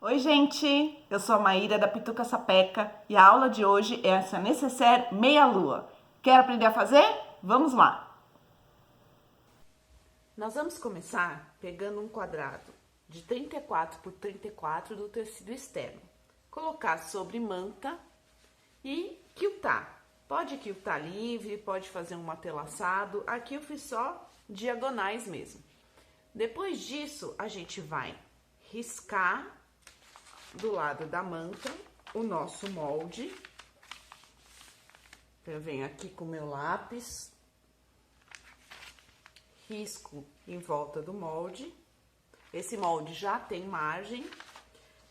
Oi, gente! Eu sou a Maíra da Pituca Sapeca e a aula de hoje é essa necessaire meia-lua. Quer aprender a fazer? Vamos lá! Nós vamos começar pegando um quadrado de 34 por 34 do tecido externo. Colocar sobre manta e quiltar. Pode quiltar livre, pode fazer um matelaçado. Aqui eu fiz só diagonais mesmo. Depois disso, a gente vai riscar do lado da manta o nosso molde. Eu venho aqui com o meu lápis, risco em volta do molde. Esse molde já tem margem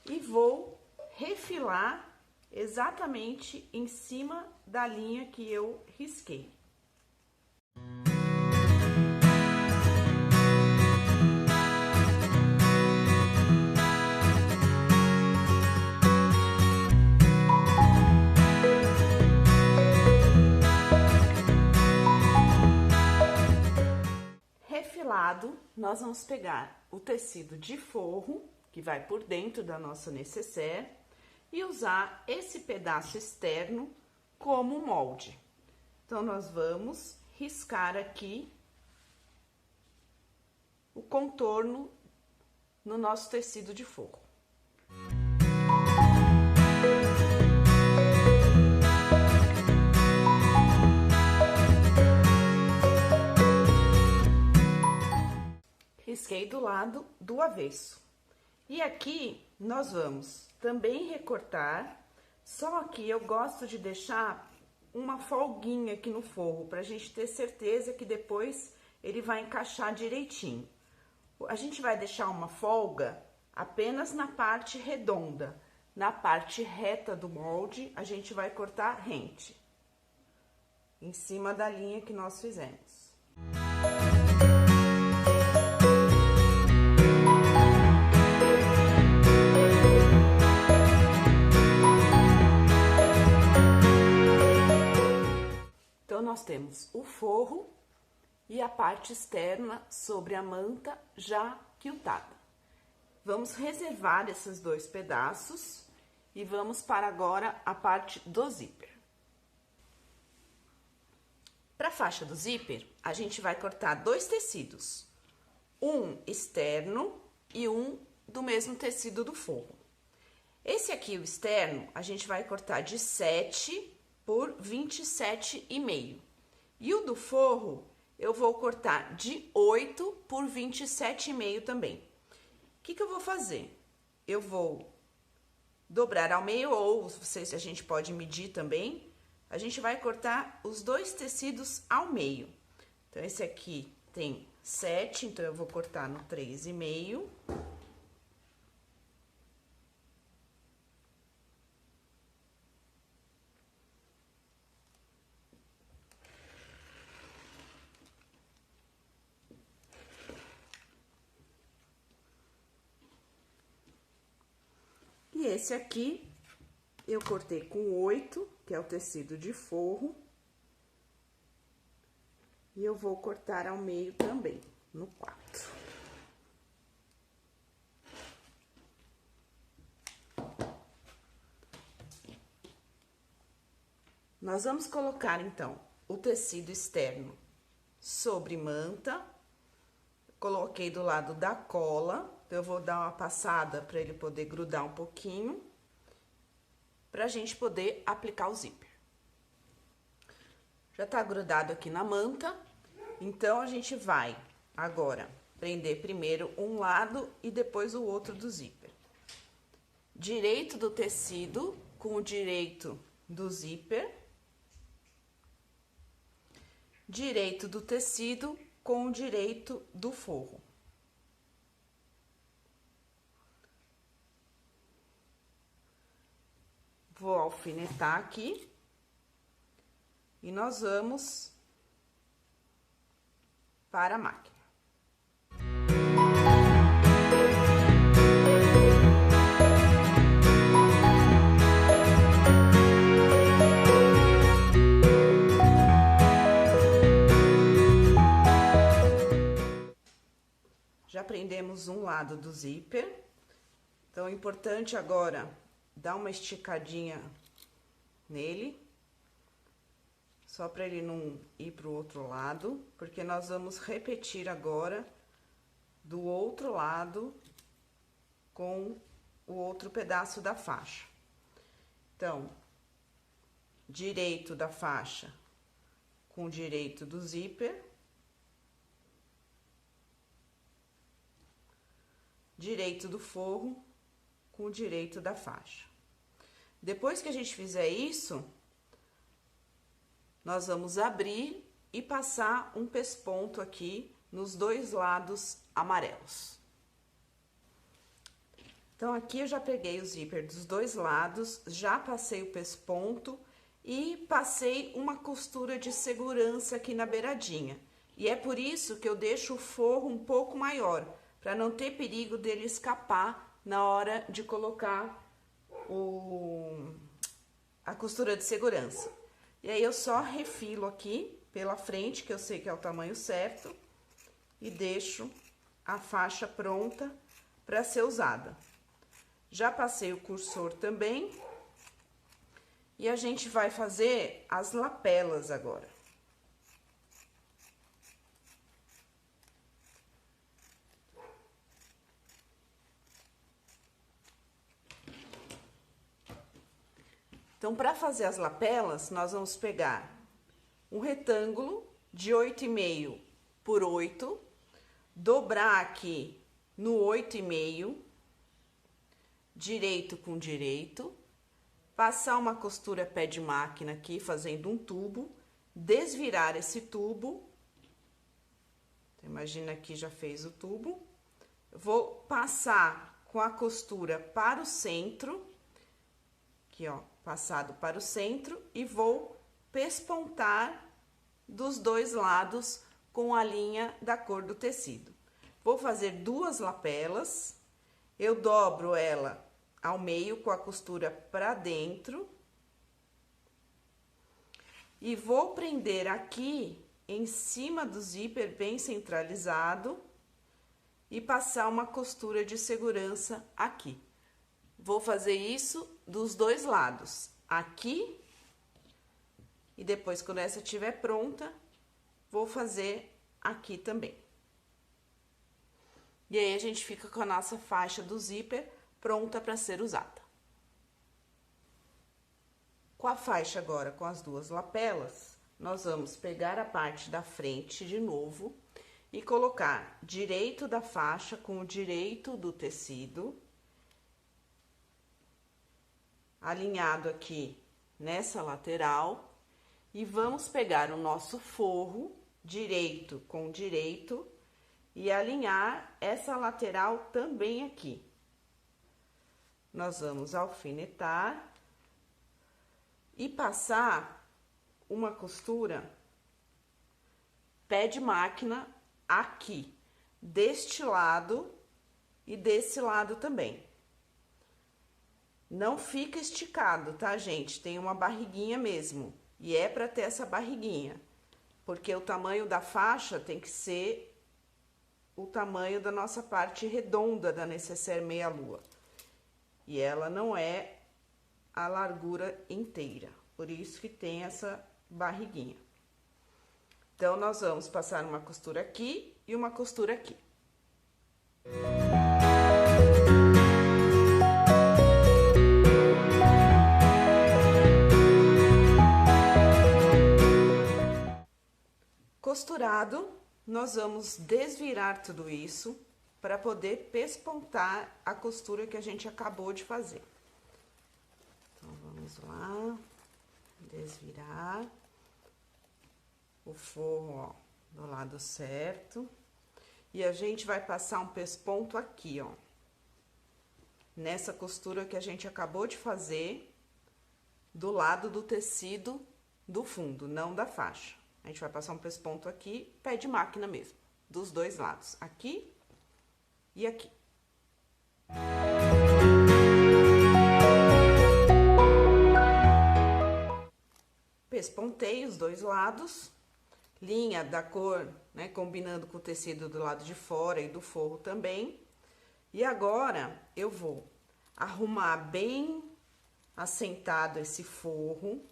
e vou refilar exatamente em cima da linha que eu risquei. Refilado, nós vamos pegar o tecido de forro, que vai por dentro da nossa necessaire, e usar esse pedaço externo como molde. Então, nós vamos riscar aqui o contorno no nosso tecido de forro. Risquei do lado do avesso. E aqui nós vamos também recortar, só que eu gosto de deixar uma folguinha aqui no forro, pra gente ter certeza que depois ele vai encaixar direitinho. A gente vai deixar uma folga apenas na parte redonda. Na parte reta do molde, a gente vai cortar rente, em cima da linha que nós fizemos. Nós temos o forro e a parte externa sobre a manta já quiltada. Vamos reservar esses dois pedaços e vamos para agora a parte do zíper. Para a faixa do zíper, a gente vai cortar dois tecidos, um externo e um do mesmo tecido do forro. Esse aqui, o externo, a gente vai cortar de 7 por 27,5. E o do forro, eu vou cortar de 8 por 27,5 também. O que eu vou fazer? Eu vou dobrar ao meio, ou a gente pode medir também. A gente vai cortar os dois tecidos ao meio. Então, esse aqui tem 7, então eu vou cortar no 3,5. E esse aqui, eu cortei com 8, que é o tecido de forro. E eu vou cortar ao meio também, no 4. Nós vamos colocar, então, o tecido externo sobre manta. Coloquei do lado da cola. Eu vou dar uma passada para ele poder grudar um pouquinho, pra gente poder aplicar o zíper. Já tá grudado aqui na manta, então a gente vai agora prender primeiro um lado e depois o outro do zíper. Direito do tecido com o direito do zíper. Direito do tecido com o direito do forro. Vou alfinetar aqui e nós vamos para a máquina. Já prendemos um lado do zíper Então, é importante agora dar uma esticadinha nele, só para ele não ir pro outro lado, porque nós vamos repetir agora do outro lado com o outro pedaço da faixa. Então, direito da faixa com o direito do zíper, direito do forro com o direito da faixa. Depois que a gente fizer isso, nós vamos abrir e passar um pesponto aqui nos dois lados amarelos. Então, aqui eu já peguei o zíper dos dois lados, já passei o pesponto e passei uma costura de segurança aqui na beiradinha. E é por isso que eu deixo o forro um pouco maior, para não ter perigo dele escapar na hora de colocar a costura de segurança. E aí, eu só refilo aqui pela frente, que eu sei que é o tamanho certo, e deixo a faixa pronta para ser usada. Já passei o cursor também, e a gente vai fazer as lapelas agora. Então, para fazer as lapelas, nós vamos pegar um retângulo de 8,5 por 8, dobrar aqui no 8,5, direito com direito, passar uma costura pé de máquina aqui, fazendo um tubo, desvirar esse tubo, então, imagina que já fez o tubo, vou passar com a costura para o centro, aqui ó, passado para o centro, e vou pespontar dos dois lados com a linha da cor do tecido. Vou fazer duas lapelas, eu dobro ela ao meio com a costura para dentro e vou prender aqui em cima do zíper bem centralizado e passar uma costura de segurança aqui. Vou fazer isso dos dois lados, aqui, e depois, quando essa estiver pronta, vou fazer aqui também. E aí, a gente fica com a nossa faixa do zíper pronta para ser usada. Com a faixa agora, com as duas lapelas, nós vamos pegar a parte da frente de novo e colocar direito da faixa com o direito do tecido, alinhado aqui nessa lateral, e vamos pegar o nosso forro direito com direito e alinhar essa lateral também aqui. Nós vamos alfinetar e passar uma costura pé de máquina aqui, deste lado e desse lado também. Não fica esticado, tá, gente? Tem uma barriguinha mesmo, e é para ter essa barriguinha, porque o tamanho da faixa tem que ser o tamanho da nossa parte redonda da necessaire meia-lua. E ela não é a largura inteira, por isso que tem essa barriguinha. Então, nós vamos passar uma costura aqui e uma costura aqui. Costurado, nós vamos desvirar tudo isso para poder pespontar a costura que a gente acabou de fazer. Então, vamos lá, desvirar o forro, ó, do lado certo. E a gente vai passar um pesponto aqui, ó, nessa costura que a gente acabou de fazer do lado do tecido do fundo, não da faixa. A gente vai passar um pesponto aqui, pé de máquina mesmo, dos dois lados, aqui e aqui. Pespontei os dois lados, linha da cor, né, combinando com o tecido do lado de fora e do forro também. E agora, eu vou arrumar bem assentado esse forro.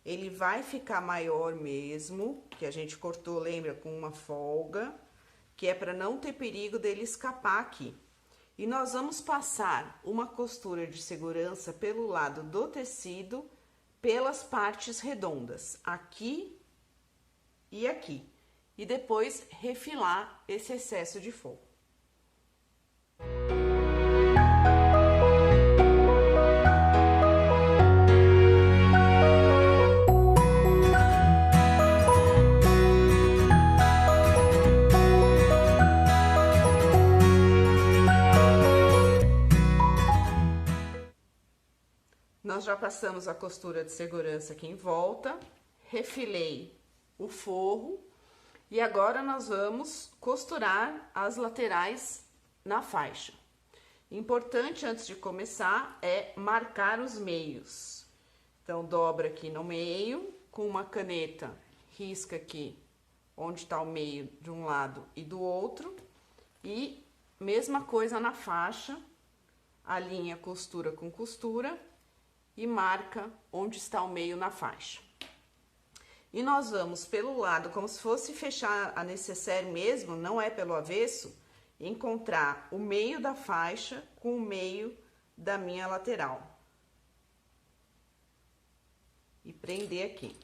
Ele vai ficar maior mesmo, que a gente cortou, lembra, com uma folga, que é para não ter perigo dele escapar aqui. E nós vamos passar uma costura de segurança pelo lado do tecido, pelas partes redondas, aqui e aqui. E depois refilar esse excesso de forro. Nós já passamos a costura de segurança aqui em volta, refilei o forro e agora nós vamos costurar as laterais na faixa. Importante antes de começar é marcar os meios. Então, dobra aqui no meio, com uma caneta, risca aqui onde está o meio de um lado e do outro. E mesma coisa na faixa, alinha costura com costura e marca onde está o meio na faixa. E nós vamos pelo lado, como se fosse fechar a necessaire mesmo, não é pelo avesso, encontrar o meio da faixa com o meio da minha lateral. E prender aqui.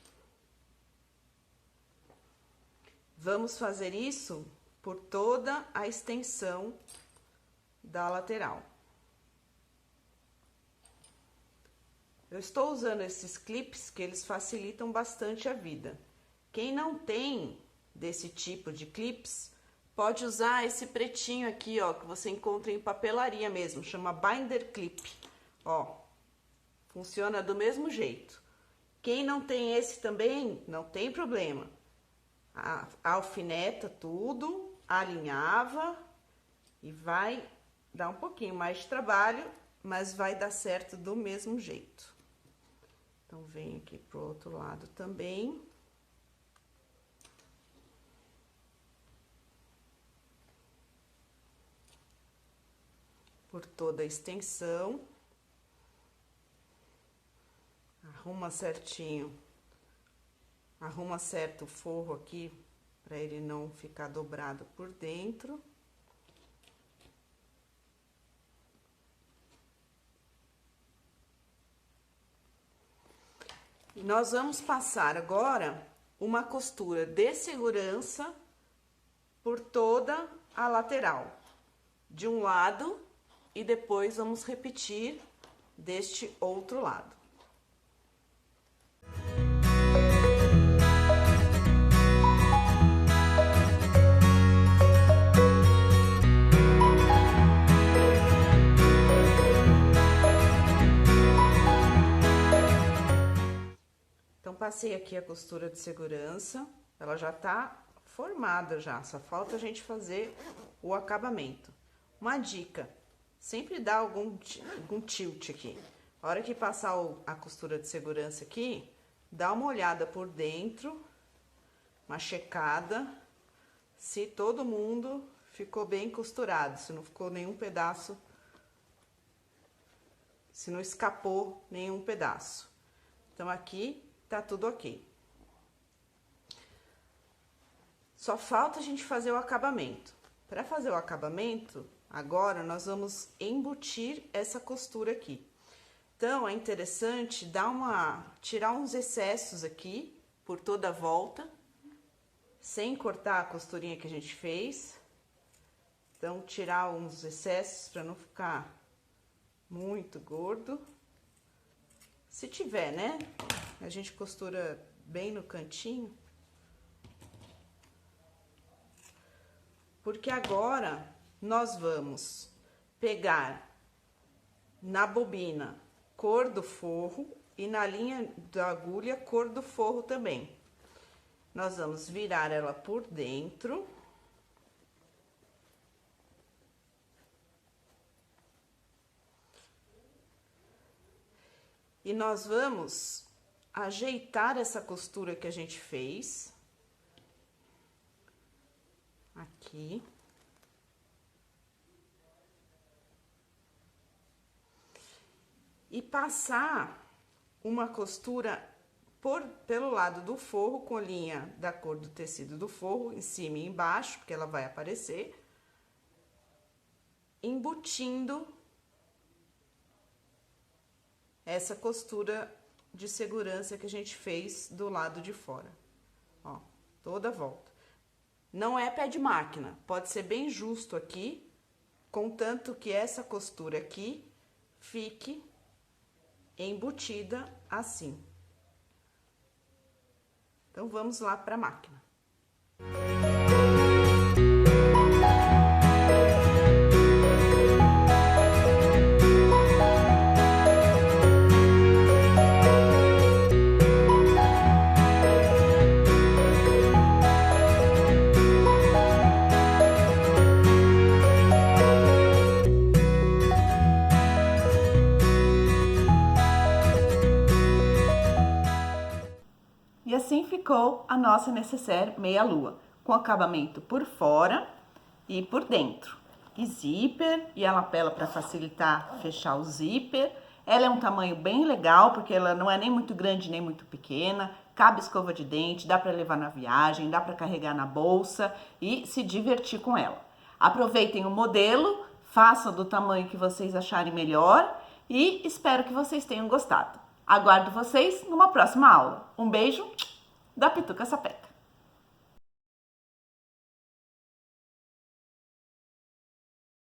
Vamos fazer isso por toda a extensão da lateral. Eu estou usando esses clips que eles facilitam bastante a vida. Quem não tem desse tipo de clips, pode usar esse pretinho aqui, ó, que você encontra em papelaria mesmo, chama binder clip. Ó, funciona do mesmo jeito. Quem não tem esse também, não tem problema. Alfineta tudo, alinhava e vai dar um pouquinho mais de trabalho, mas vai dar certo do mesmo jeito. Então, vem aqui pro outro lado também. Por toda a extensão. Arruma certinho. Arruma certo o forro aqui, para ele não ficar dobrado por dentro. E nós vamos passar agora uma costura de segurança por toda a lateral, de um lado, e depois vamos repetir deste outro lado. Então, passei aqui a costura de segurança, ela já tá formada já, só falta a gente fazer o acabamento. Uma dica, sempre dá algum tilt aqui. A hora que passar a costura de segurança aqui, dá uma olhada por dentro, uma checada, se todo mundo ficou bem costurado, se não ficou nenhum pedaço, se não escapou nenhum pedaço. Então, aqui tá tudo ok. Só falta a gente fazer o acabamento. Para fazer o acabamento, agora nós vamos embutir essa costura aqui. Então, é interessante tirar uns excessos aqui por toda a volta, sem cortar a costurinha que a gente fez. Então, tirar uns excessos para não ficar muito gordo. Se tiver, né? A gente costura bem no cantinho. Porque agora nós vamos pegar na bobina cor do forro e na linha da agulha cor do forro também. Nós vamos virar ela por dentro. E nós vamos ajeitar essa costura que a gente fez. Aqui. e passar uma costura pelo lado do forro, com linha da cor do tecido do forro, em cima e embaixo, porque ela vai aparecer, embutindo essa costura de segurança que a gente fez do lado de fora. Ó, toda a volta. Não é pé de máquina, pode ser bem justo aqui, contanto que essa costura aqui fique embutida assim. Então, vamos lá para a máquina. E assim ficou a nossa necessaire meia-lua, com acabamento por fora e por dentro. E zíper, e a lapela para facilitar fechar o zíper. Ela é um tamanho bem legal, porque ela não é nem muito grande nem muito pequena, cabe escova de dente, dá para levar na viagem, dá para carregar na bolsa e se divertir com ela. Aproveitem o modelo, façam do tamanho que vocês acharem melhor e espero que vocês tenham gostado. Aguardo vocês numa próxima aula. Um beijo da Pituca Sapeca.